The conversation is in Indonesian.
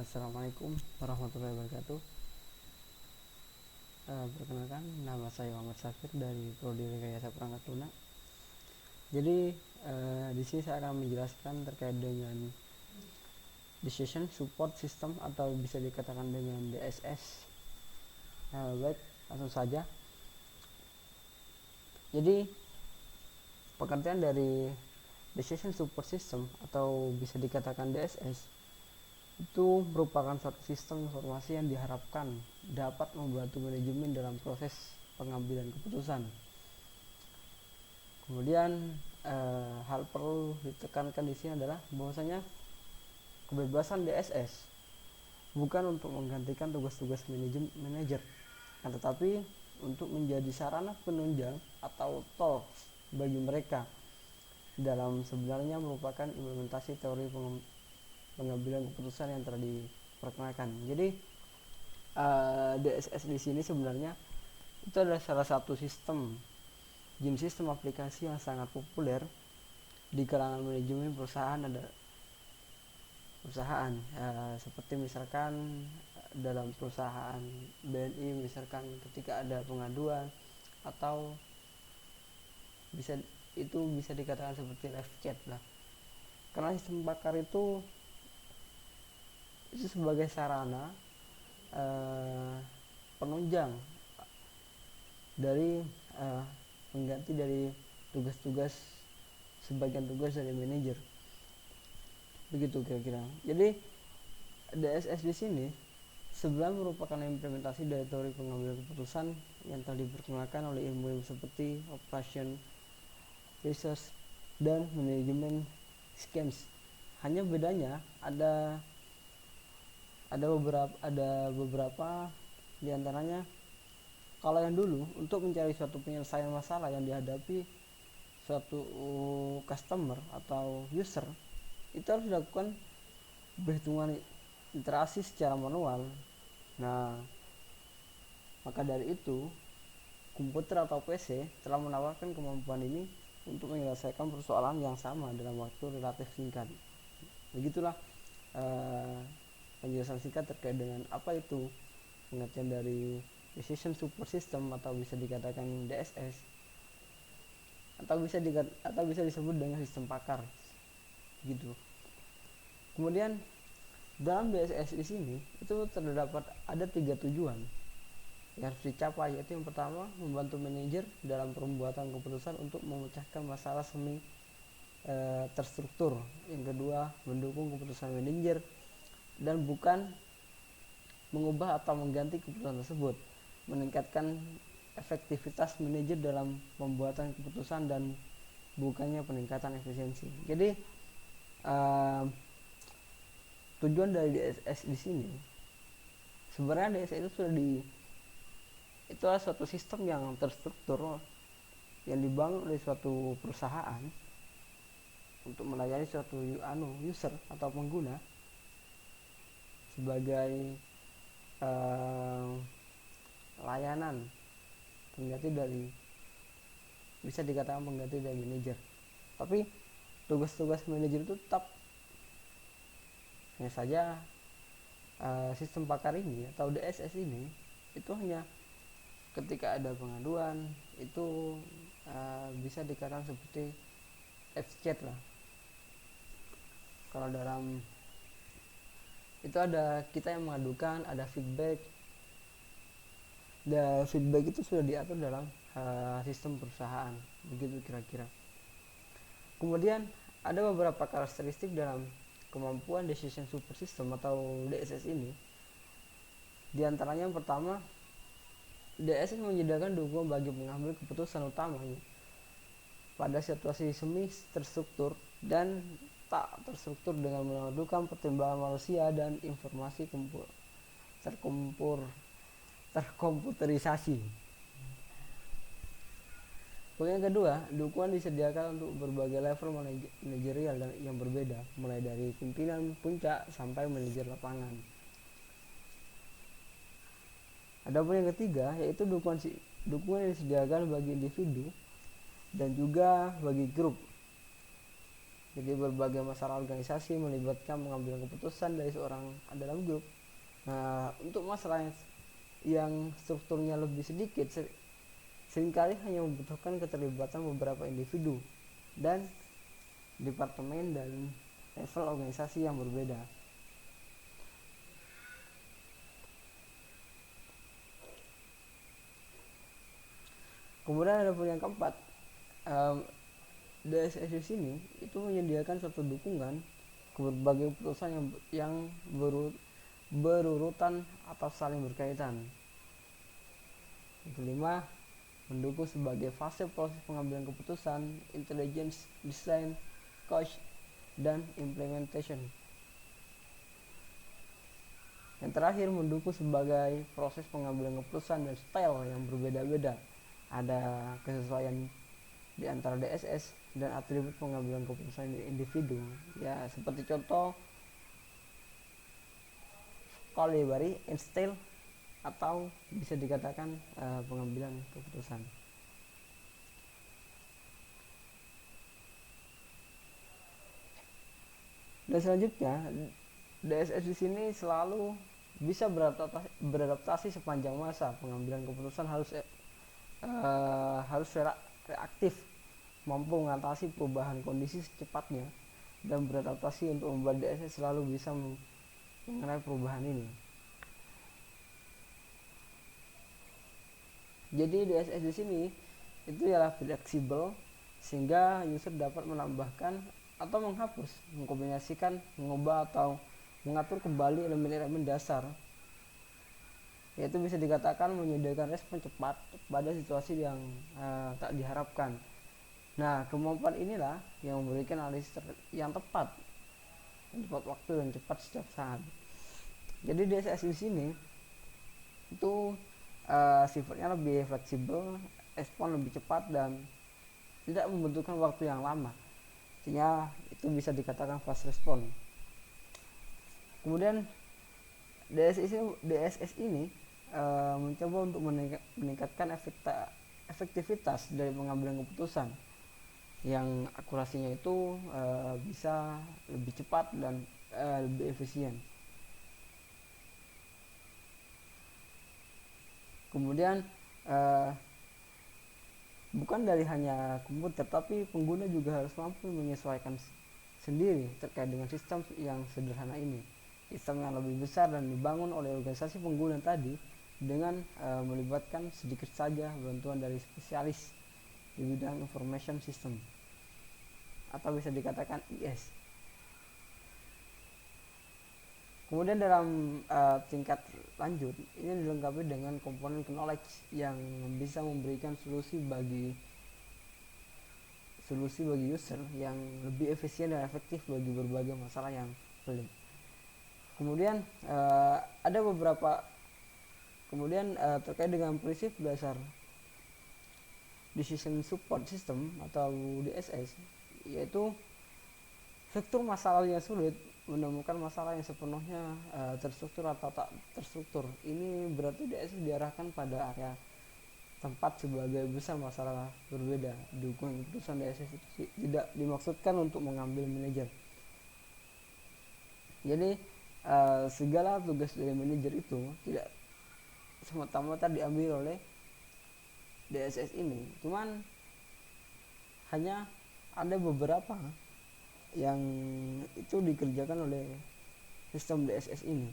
Assalamualaikum warahmatullahi wabarakatuh. Perkenalkan, nama saya Muhammad Safir dari Prodi Rekayasa Perangkat Lunak. Jadi di sini saya akan menjelaskan terkait dengan Decision Support System atau bisa dikatakan dengan DSS. Baik, langsung saja. Jadi pengertian dari Decision Support System atau bisa dikatakan DSS itu merupakan suatu sistem informasi yang diharapkan dapat membantu manajemen dalam proses pengambilan keputusan. Kemudian hal perlu ditekankan di sini adalah bahwasanya kebebasan DSS bukan untuk menggantikan tugas-tugas manajer, tetapi untuk menjadi sarana penunjang atau tools bagi mereka dalam sebenarnya merupakan implementasi teori pengambilan keputusan yang telah diperkenalkan. Jadi DSS di sini sebenarnya itu adalah salah satu jenis sistem aplikasi yang sangat populer di kalangan manajemen perusahaan. Seperti misalkan dalam perusahaan BNI, misalkan ketika ada pengaduan atau bisa dikatakan seperti live chat lah. Karena sistem bakar itu sebagai sarana penunjang dari pengganti dari tugas-tugas sebagian tugas dari manajer, begitu kira-kira. Jadi DSS di sini sebenarnya merupakan implementasi dari teori pengambilan keputusan yang telah diperkenalkan oleh ilmu seperti operation, resource, dan manajemen schemes. Hanya bedanya ada beberapa diantaranya. Kalau yang dulu untuk mencari suatu penyelesaian masalah yang dihadapi suatu customer atau user, itu harus dilakukan perhitungan interaksi secara manual. Nah, maka dari itu komputer atau PC telah menawarkan kemampuan ini untuk menyelesaikan persoalan yang sama dalam waktu relatif singkat. Begitulah penjelasan singkat terkait dengan apa itu pengertian dari Decision Support System atau bisa dikatakan DSS atau bisa disebut dengan sistem pakar gitu. Kemudian dalam DSS di sini itu terdapat ada 3 tujuan yang harus dicapai, yaitu yang pertama membantu manajer dalam pembuatan keputusan untuk memecahkan masalah semi terstruktur. Yang kedua mendukung keputusan manajer dan bukan mengubah atau mengganti keputusan tersebut, meningkatkan efektivitas manajer dalam pembuatan keputusan dan bukannya peningkatan efisiensi. Jadi tujuan dari DSS di sini sebenarnya DSS itu adalah suatu sistem yang terstruktur yang dibangun oleh suatu perusahaan untuk melayani suatu user atau pengguna sebagai layanan pengganti dari bisa dikatakan pengganti dari manajer. Tapi tugas-tugas manajer itu tetap. Hanya saja sistem pakar ini atau DSS ini itu hanya ketika ada pengaduan itu bisa dikatakan seperti chat lah. Kalau dalam itu ada kita yang mengadukan, ada feedback. Dan feedback itu sudah diatur dalam sistem perusahaan, begitu kira-kira. Kemudian ada beberapa karakteristik dalam kemampuan Decision Support System atau DSS ini. Di antaranya yang pertama, DSS menyediakan dukungan bagi pengambil keputusan utamanya pada situasi semi terstruktur dan tak terstruktur dengan memadukan pertimbangan manusia dan informasi terkomputerisasi. Yang kedua, dukungan disediakan untuk berbagai level manajerial yang berbeda, mulai dari pimpinan puncak sampai manajer lapangan. Adapun yang ketiga, yaitu dukungan yang disediakan bagi individu dan juga bagi grup. Jadi berbagai masalah organisasi melibatkan pengambilan keputusan dari seorang dalam grup. Nah, untuk masalah yang strukturnya lebih sedikit, seringkali hanya membutuhkan keterlibatan beberapa individu dan departemen dan level organisasi yang berbeda. Kemudian ada pun yang keempat, DSS di sini itu menyediakan suatu dukungan ke berbagai keputusan yang berurutan atau saling berkaitan. Yang kelima, mendukung sebagai fase proses pengambilan keputusan, intelligence, design, coach, dan implementation. Yang terakhir, mendukung sebagai proses pengambilan keputusan dan style yang berbeda-beda. Ada kesesuaian di antara DSS dan atribut pengambilan keputusan individu. Ya, seperti contoh Coulibaly, style, atau bisa dikatakan pengambilan keputusan. Dan selanjutnya, DSS di sini selalu bisa beradaptasi sepanjang masa. Pengambilan keputusan harus reaktif, mampu mengatasi perubahan kondisi secepatnya, dan beradaptasi untuk membuat DSS selalu bisa mengenai perubahan ini. Jadi DSS di sini itu ialah fleksibel, sehingga user dapat menambahkan atau menghapus, mengkombinasikan, mengubah atau mengatur kembali elemen-elemen dasar, yaitu bisa dikatakan menyediakan respon cepat pada situasi yang tak diharapkan. Nah, kemampuan inilah yang memberikan analisis yang tepat waktu dan cepat setiap saat. Jadi DSS di sini itu sifatnya lebih fleksibel, respon lebih cepat, dan tidak membutuhkan waktu yang lama. Artinya itu bisa dikatakan fast response. Kemudian DSS ini mencoba untuk meningkatkan efektivitas dari pengambilan keputusan, yang akurasinya itu bisa lebih cepat dan lebih efisien. Kemudian bukan dari hanya komputer, tapi pengguna juga harus mampu menyesuaikan sendiri terkait dengan sistem yang sederhana ini. Sistem yang lebih besar dan dibangun oleh organisasi pengguna tadi dengan melibatkan sedikit saja bantuan dari spesialis di bidang information system, atau bisa dikatakan IS. Kemudian dalam tingkat lanjut, ini dilengkapi dengan komponen knowledge yang bisa memberikan solusi bagi user yang lebih efisien dan efektif bagi berbagai masalah yang pelik. Kemudian ada beberapa terkait dengan prinsip dasar Decision Support System atau DSS, yaitu struktur masalah yang sulit menemukan masalah yang sepenuhnya terstruktur atau tak terstruktur. Ini berarti DSS diarahkan pada area tempat sebagai besar masalah berbeda. Dukungan keputusan DSS itu tidak dimaksudkan untuk mengambil manajer. Jadi segala tugas dari manajer itu tidak semata-mata diambil oleh DSS ini. Cuman hanya ada beberapa yang itu dikerjakan oleh sistem DSS ini.